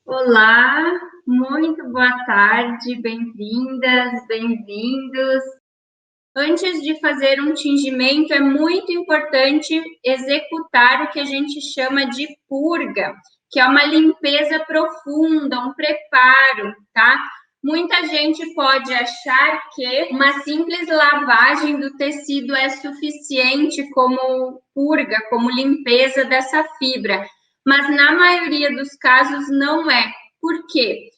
Olá, muito boa tarde, bem-vindas, bem-vindos. Antes de fazer um tingimento, é muito importante executar o que a gente chama de purga, que é uma limpeza profunda, um preparo, tá? Muita gente pode achar que uma simples lavagem do tecido é suficiente como purga, como limpeza dessa fibra, mas na maioria dos casos não é. Por quê?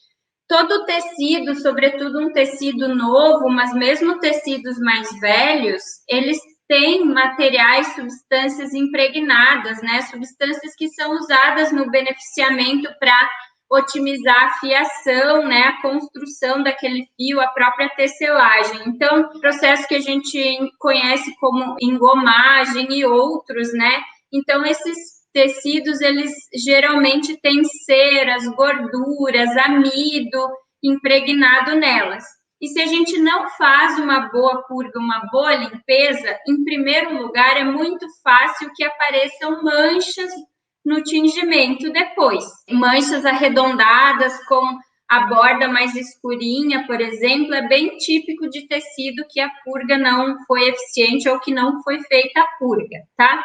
Todo tecido, sobretudo um tecido novo, mas mesmo tecidos mais velhos, eles têm materiais, substâncias impregnadas, né? Substâncias que são usadas no beneficiamento para otimizar a fiação, né? A construção daquele fio, a própria tecelagem. Então, processo que a gente conhece como engomagem e outros, né? Então, esses tecidos, eles geralmente têm ceras, gorduras, amido impregnado nelas. E se a gente não faz uma boa purga, uma boa limpeza, em primeiro lugar, é muito fácil que apareçam manchas no tingimento depois. Manchas arredondadas com a borda mais escurinha, por exemplo, é bem típico de tecido que a purga não foi eficiente ou que não foi feita a purga, tá?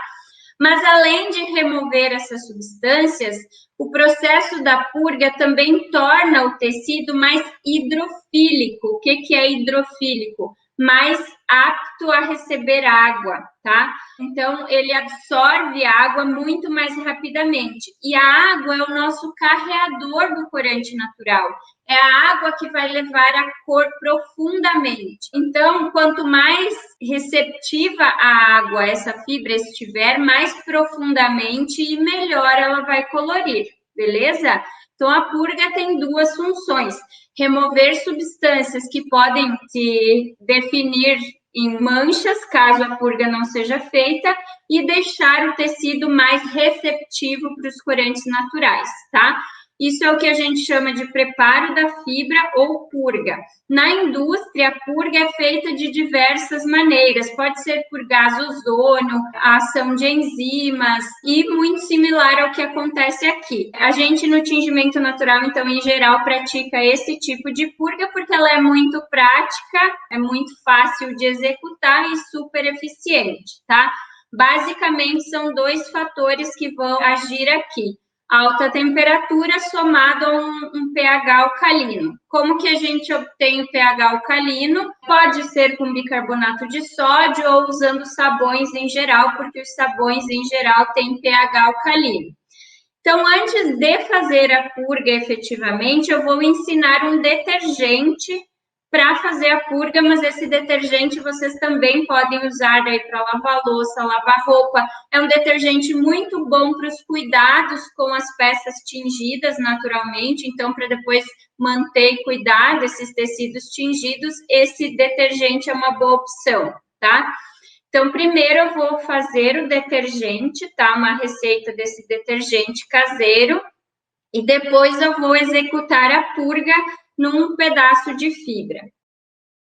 Mas, além de remover essas substâncias, o processo da purga também torna o tecido mais hidrofílico. O que é hidrofílico? Mais apto a receber água, tá? Então, ele absorve água muito mais rapidamente. E a água é o nosso carreador do corante natural. É a água que vai levar a cor profundamente. Então, quanto mais receptiva a água essa fibra estiver, mais profundamente e melhor ela vai colorir, beleza? Então, a purga tem duas funções: remover substâncias que podem se definir em manchas, caso a purga não seja feita, e deixar o tecido mais receptivo para os corantes naturais, tá? Isso é o que a gente chama de preparo da fibra ou purga. Na indústria, a purga é feita de diversas maneiras. Pode ser por gás ozônio, a ação de enzimas e muito similar ao que acontece aqui. A gente no tingimento natural, então, em geral, pratica esse tipo de purga porque ela é muito prática, é muito fácil de executar e super eficiente, tá? Basicamente, são dois fatores que vão agir aqui: alta temperatura somado a um pH alcalino. Como que a gente obtém o pH alcalino? Pode ser com bicarbonato de sódio ou usando sabões em geral, porque os sabões em geral têm pH alcalino. Então, antes de fazer a purga efetivamente, eu vou ensinar um detergente para fazer a purga, mas esse detergente vocês também podem usar aí para lavar louça, lavar roupa. É um detergente muito bom para os cuidados com as peças tingidas naturalmente, então para depois manter e cuidar desses tecidos tingidos, esse detergente é uma boa opção, tá? Então, primeiro eu vou fazer o detergente, tá? Uma receita desse detergente caseiro, e depois eu vou executar a purga num pedaço de fibra.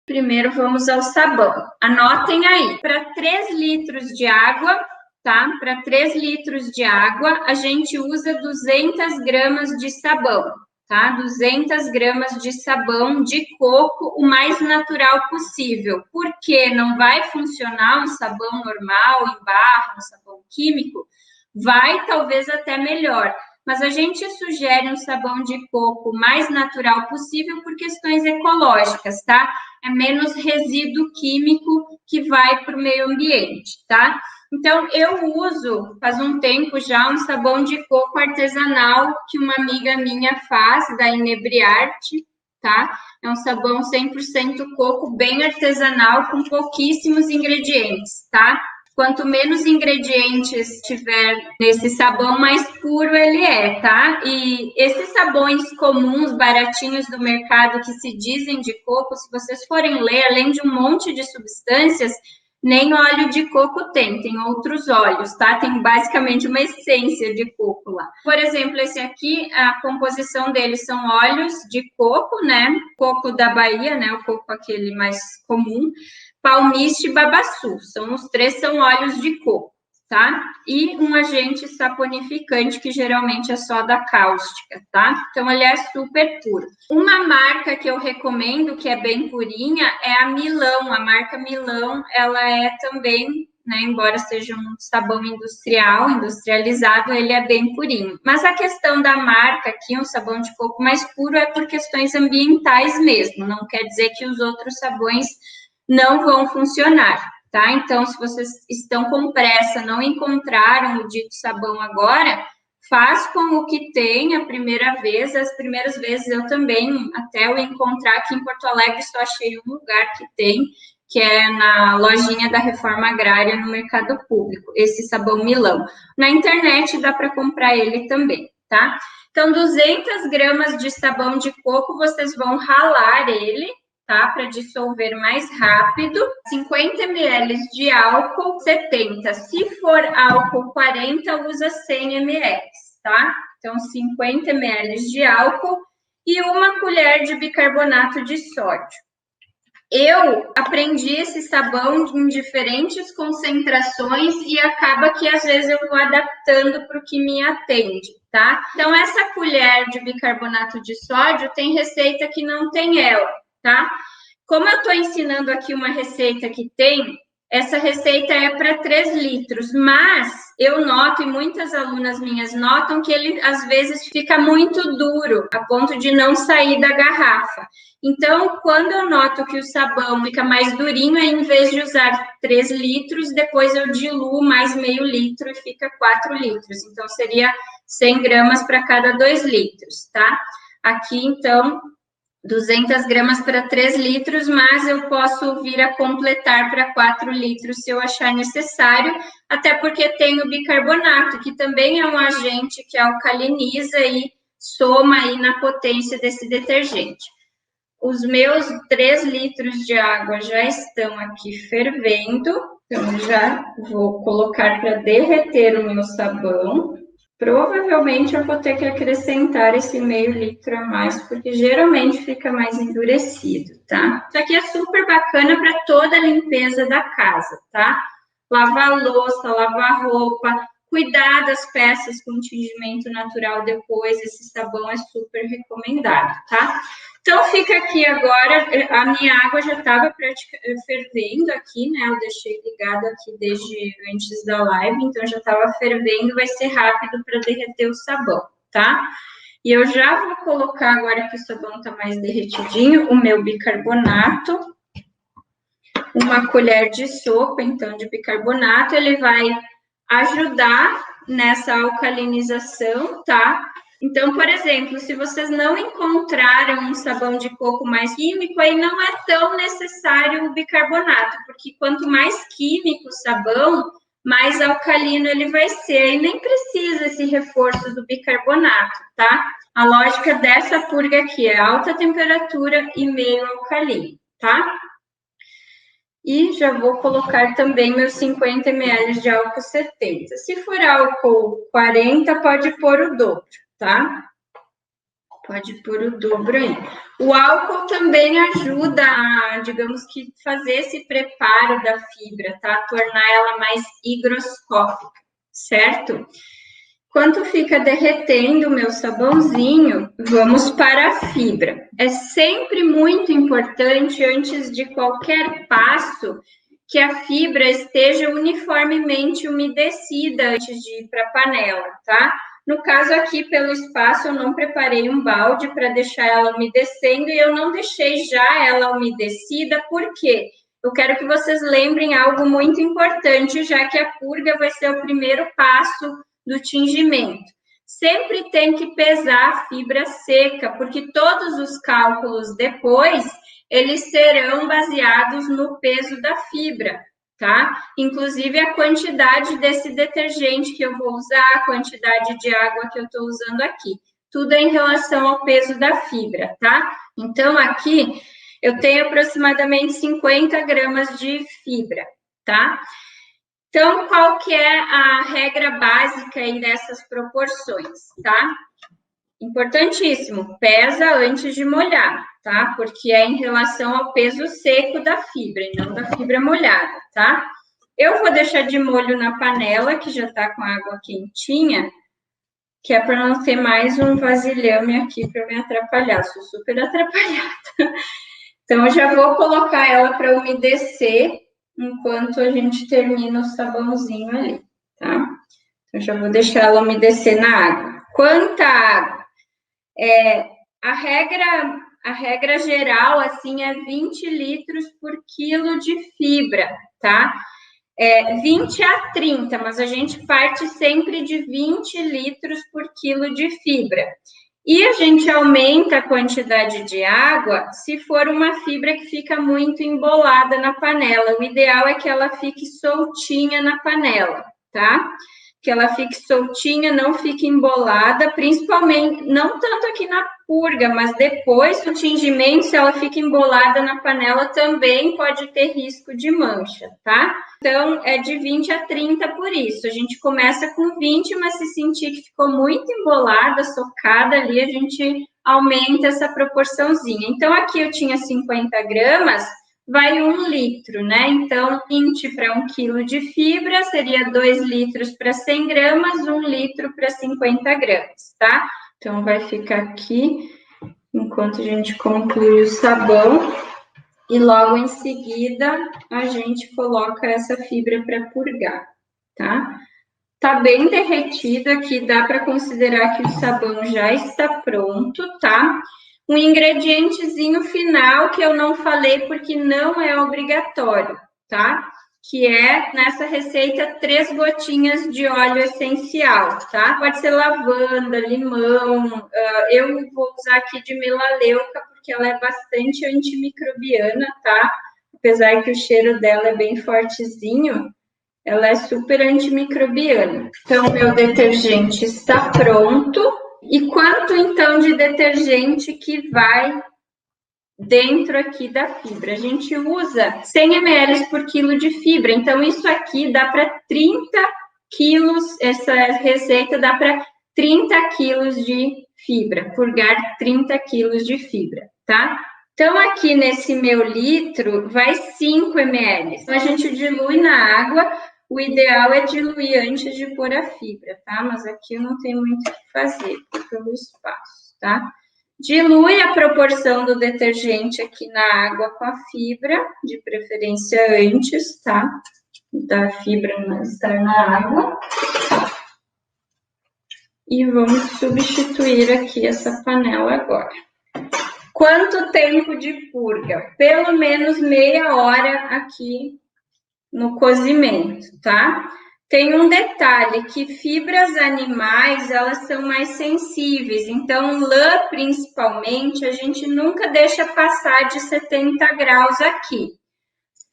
Primeiro vamos ao sabão. Anotem aí, para 3 litros de água, tá? Para 3 litros de água, a gente usa 200 gramas de sabão, tá? 200 gramas de sabão de coco, o mais natural possível. Porque não vai funcionar um sabão normal, em barra, um sabão químico? Vai talvez até melhor, mas a gente sugere um sabão de coco mais natural possível por questões ecológicas, tá? É menos resíduo químico que vai para o meio ambiente, tá? Então, eu uso, faz um tempo já, um sabão de coco artesanal que uma amiga minha faz, da Inebriarte, tá? É um sabão 100% coco, bem artesanal, com pouquíssimos ingredientes, tá? Quanto menos ingredientes tiver nesse sabão, mais puro ele é, tá? E esses sabões comuns, baratinhos do mercado, que se dizem de coco, se vocês forem ler, além de um monte de substâncias, nem óleo de coco tem outros óleos, tá? Tem basicamente uma essência de coco lá. Por exemplo, esse aqui, a composição dele são óleos de coco, né? Coco da Bahia, né? O coco aquele mais comum. Palmiste e babaçu, os três são óleos de coco. tá? E um agente saponificante, que geralmente é soda cáustica, tá? Então, ele é super puro. Uma marca que eu recomendo, que é bem purinha, é a Milão. A marca Milão, ela é também, né, embora seja um sabão industrializado, ele é bem purinho. Mas a questão da marca aqui, um sabão de coco mais puro, é por questões ambientais mesmo. Não quer dizer que os outros sabões não vão funcionar, tá? Então, se vocês estão com pressa, não encontraram o dito sabão agora, faz com o que tem a primeira vez. As primeiras vezes eu também, até eu encontrar aqui em Porto Alegre, só achei um lugar que tem, que é na lojinha da Reforma Agrária no Mercado Público, esse sabão Milão. Na internet dá para comprar ele também, tá? Então, 200 gramas de sabão de coco, vocês vão ralar ele, tá? Para dissolver mais rápido. 50 ml de álcool, 70. Se for álcool 40, usa 100 ml, tá? Então, 50 ml de álcool e uma colher de bicarbonato de sódio. Eu aprendi esse sabão em diferentes concentrações e acaba que às vezes eu vou adaptando para o que me atende, tá? Então, essa colher de bicarbonato de sódio tem receita que não tem ela, tá? Como eu estou ensinando aqui uma receita que tem, essa receita é para 3 litros, mas eu noto, e muitas alunas minhas notam, que ele às vezes fica muito duro, a ponto de não sair da garrafa. Então, quando eu noto que o sabão fica mais durinho, em vez de usar 3 litros, depois eu diluo mais meio litro e fica 4 litros. Então, seria 100 gramas para cada 2 litros, tá? Aqui, então, 200 gramas para 3 litros, mas eu posso vir a completar para 4 litros se eu achar necessário, até porque tem o bicarbonato, que também é um agente que alcaliniza e soma aí na potência desse detergente. Os meus 3 litros de água já estão aqui fervendo, então já vou colocar para derreter o meu sabão. Provavelmente eu vou ter que acrescentar esse meio litro a mais, porque geralmente fica mais endurecido, tá? Isso aqui é super bacana para toda a limpeza da casa, tá? Lavar louça, lavar roupa, cuidar das peças com tingimento natural depois, esse sabão é super recomendado, tá? Então, fica aqui agora, a minha água já estava fervendo aqui, né? Eu deixei ligado aqui desde antes da live, então já estava fervendo, vai ser rápido para derreter o sabão, tá? E eu já vou colocar, agora que o sabão está mais derretidinho, o meu bicarbonato, uma colher de sopa, então, de bicarbonato, ele vai ajudar nessa alcalinização, tá? Então, por exemplo, se vocês não encontraram um sabão de coco mais químico, aí não é tão necessário o bicarbonato, porque quanto mais químico o sabão, mais alcalino ele vai ser, e nem precisa esse reforço do bicarbonato, tá? A lógica dessa purga aqui é alta temperatura e meio alcalino, tá? E já vou colocar também meus 50 ml de álcool 70. Se for álcool 40, pode pôr o dobro, tá? Pode pôr o dobro aí. O álcool também ajuda a, digamos que, fazer esse preparo da fibra, tá? Tornar ela mais higroscópica, certo? Enquanto fica derretendo o meu sabãozinho, vamos para a fibra. É sempre muito importante, antes de qualquer passo, que a fibra esteja uniformemente umedecida antes de ir para a panela, tá? No caso aqui, pelo espaço, eu não preparei um balde para deixar ela umedecendo e eu não deixei já ela umedecida, por quê? Eu quero que vocês lembrem algo muito importante, já que a purga vai ser o primeiro passo do tingimento. Sempre tem que pesar a fibra seca, porque todos os cálculos depois, eles serão baseados no peso da fibra, tá? Inclusive a quantidade desse detergente que eu vou usar, a quantidade de água que eu estou usando aqui. Tudo é em relação ao peso da fibra, tá? Então, aqui eu tenho aproximadamente 50 gramas de fibra, tá? Então, qual que é a regra básica aí dessas proporções, tá? Importantíssimo, pesa antes de molhar, tá? Porque é em relação ao peso seco da fibra, e não da fibra molhada, tá? Eu vou deixar de molho na panela, que já está com a água quentinha, que é para não ter mais um vasilhame aqui para me atrapalhar. Sou super atrapalhada. Então, eu já vou colocar ela para umedecer enquanto a gente termina o sabãozinho ali, tá? Então, já vou deixar ela umedecer na água. Quanta água? A regra geral, assim, é 20 litros por quilo de fibra, tá? 20 a 30, mas a gente parte sempre de 20 litros por quilo de fibra. E a gente aumenta a quantidade de água se for uma fibra que fica muito embolada na panela. O ideal é que ela fique soltinha na panela, tá? Que ela fique soltinha, não fique embolada, principalmente, não tanto aqui na purga, mas depois do tingimento, se ela fica embolada na panela, também pode ter risco de mancha, tá? Então, é de 20 a 30 por isso. A gente começa com 20, mas se sentir que ficou muito embolada, socada ali, a gente aumenta essa proporçãozinha. Então, aqui eu tinha 50 gramas, vai 1 litro, né? Então, 20 para 1 quilo de fibra, seria 2 litros para 100 gramas, 1 litro para 50 gramas, tá? Então, vai ficar aqui, enquanto a gente conclui o sabão, e logo em seguida, a gente coloca essa fibra para purgar, tá? Tá bem derretido aqui, dá para considerar que o sabão já está pronto, tá? Um ingredientezinho final que eu não falei porque não é obrigatório, tá? Que é, nessa receita, 3 gotinhas de óleo essencial, tá? Pode ser lavanda, limão, eu vou usar aqui de melaleuca, porque ela é bastante antimicrobiana, tá? Apesar que o cheiro dela é bem fortezinho, ela é super antimicrobiana. Então, meu detergente está pronto. E quanto, então, de detergente que vai dentro aqui da fibra? A gente usa 100 ml por quilo de fibra. Então, isso aqui dá para 30 quilos, essa receita dá para 30 quilos de fibra, purgar 30 quilos de fibra, tá? Então, aqui nesse meu litro, vai 5 ml. Então, a gente dilui na água. O ideal é diluir antes de pôr a fibra, tá? Mas aqui eu não tenho muito o que fazer, pelo espaço, tá? Dilui a proporção do detergente aqui na água com a fibra, de preferência antes, tá? Da fibra não estar na água. E vamos substituir aqui essa panela agora. Quanto tempo de purga? Pelo menos meia hora aqui no cozimento, tá? Tem um detalhe, que fibras animais, elas são mais sensíveis, então lã, principalmente, a gente nunca deixa passar de 70 graus aqui.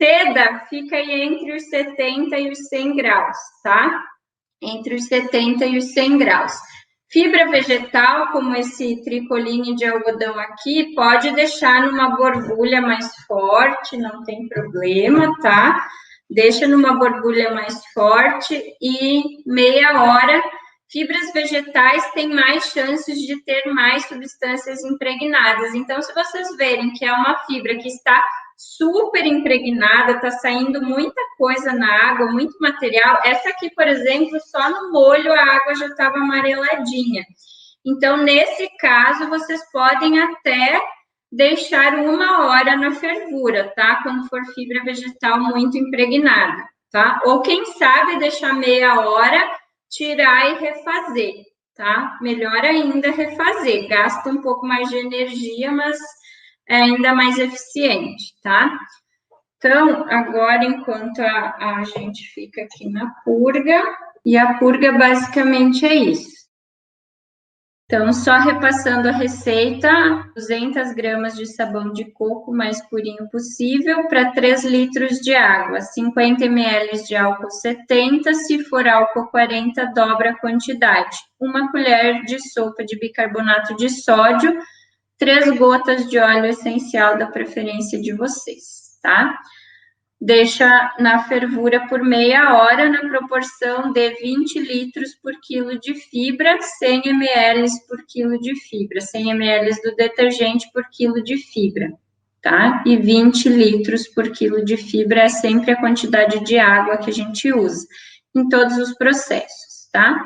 Seda fica aí entre os 70 e os 100 graus, tá? Entre os 70 e os 100 graus. Fibra vegetal, como esse tricoline de algodão aqui, pode deixar numa borbulha mais forte, não tem problema, tá? Deixa numa borbulha mais forte e meia hora. Fibras vegetais têm mais chances de ter mais substâncias impregnadas. Então, se vocês verem que é uma fibra que está super impregnada, está saindo muita coisa na água, muito material. Essa aqui, por exemplo, só no molho a água já estava amareladinha. Então, nesse caso, vocês podem até deixar 1 hora na fervura, tá? Quando for fibra vegetal muito impregnada, tá? Ou quem sabe deixar meia hora, tirar e refazer, tá? Melhor ainda refazer, gasta um pouco mais de energia, mas é ainda mais eficiente, tá? Então, agora, enquanto a gente fica aqui na purga, e a purga basicamente é isso. Então, só repassando a receita, 200 gramas de sabão de coco mais purinho possível para 3 litros de água, 50 ml de álcool 70, se for álcool 40, dobra a quantidade. 1 colher de sopa de bicarbonato de sódio, 3 gotas de óleo essencial da preferência de vocês, tá? Deixa na fervura por meia hora, na proporção de 20 litros por quilo de fibra, 100 ml por quilo de fibra, 100 ml do detergente por quilo de fibra, tá? E 20 litros por quilo de fibra é sempre a quantidade de água que a gente usa em todos os processos, tá?